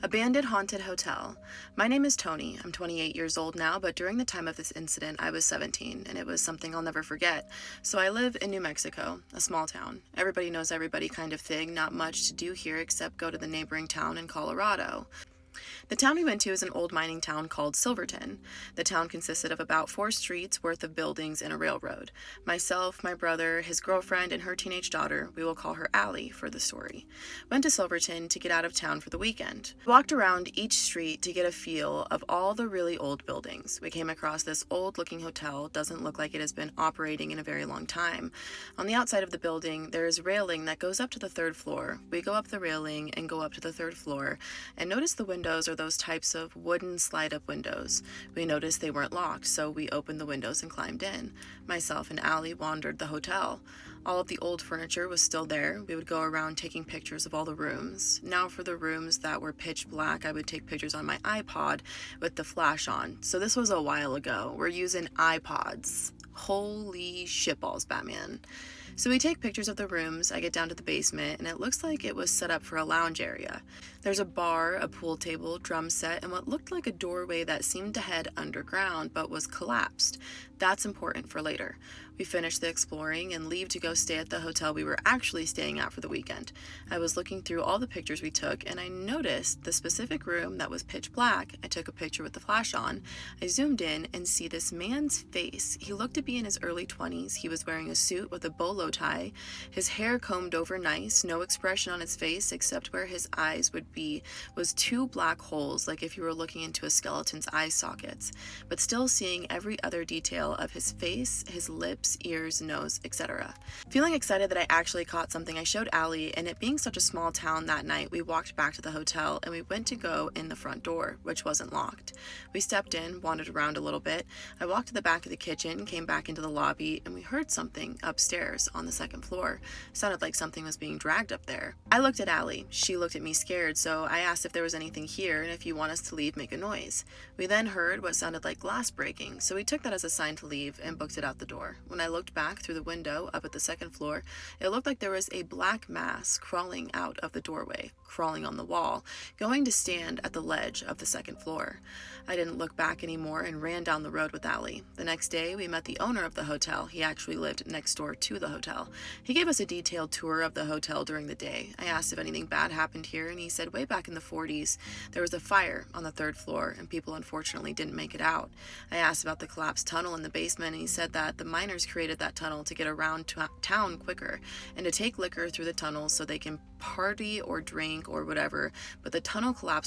Abandoned Haunted Hotel. My name is Tony. I'm 28 years old now, but during the time of this incident, I was 17, and it was something I'll never forget. So I live in New Mexico, a small town. Everybody knows everybody kind of thing, not much to do here except go to the neighboring town in Colorado. The town we went to is an old mining town called Silverton. The town consisted of about 4 streets worth of buildings and a railroad. Myself, my brother, his girlfriend, and her teenage daughter, we will call her Allie for the story, went to Silverton to get out of town for the weekend. We walked around each street to get a feel of all the really old buildings. We came across this old-looking hotel. Doesn't look like it has been operating in a very long time. On the outside of the building, there is railing that goes up to the 3rd floor. We go up the railing and go up to the 3rd floor and notice the windows are those types of wooden slide-up windows. We noticed they weren't locked, so we opened the windows and climbed in. Myself and Allie wandered the hotel. All of the old furniture was still there. We would go around taking pictures of all the rooms. Now for the rooms that were pitch black, I would take pictures on my iPod with the flash on. So this was a while ago. We're using iPods. Holy shitballs, Batman. So we take pictures of the rooms. I get down to the basement, and it looks like it was set up for a lounge area. There's a bar, a pool table, drum set, and what looked like a doorway that seemed to head underground but was collapsed. That's important for later. We finish the exploring and leave to go stay at the hotel we were actually staying at for the weekend. I was looking through all the pictures we took, and I noticed the specific room that was pitch black. I took a picture with the flash on. I zoomed in and see this man's face. He looked to be in his early 20s. He was wearing a suit with a bolo tie, his hair combed over nice, no expression on his face except where his eyes would be was 2 black holes, like if you were looking into a skeleton's eye sockets, but still seeing every other detail of his face, his lips, ears, nose, etc. Feeling excited that I actually caught something, I showed Allie, and it being such a small town that night, we walked back to the hotel and we went to go in the front door, which wasn't locked. We stepped in, wandered around a little bit. I walked to the back of the kitchen, came back into the lobby, and we heard something upstairs on the 2nd floor. Sounded like something was being dragged up there. I looked at Allie. She looked at me scared, so I asked if there was anything here and if you want us to leave, make a noise. We then heard what sounded like glass breaking, so we took that as a sign to leave and booked it out the door. When I looked back through the window up at the 2nd floor, it looked like there was a black mass crawling out of the doorway, crawling on the wall, going to stand at the ledge of the 2nd floor. I didn't look back anymore and ran down the road with Allie. The next day, we met the owner of the hotel. He actually lived next door to the hotel. He gave us a detailed tour of the hotel during the day. I asked if anything bad happened here, and he said way back in the 40s, there was a fire on the 3rd floor, and people unfortunately didn't make it out. I asked about the collapsed tunnel in the basement, and he said that the miners created that tunnel to get around town quicker and to take liquor through the tunnel so they can party or drink or whatever, but the tunnel collapsed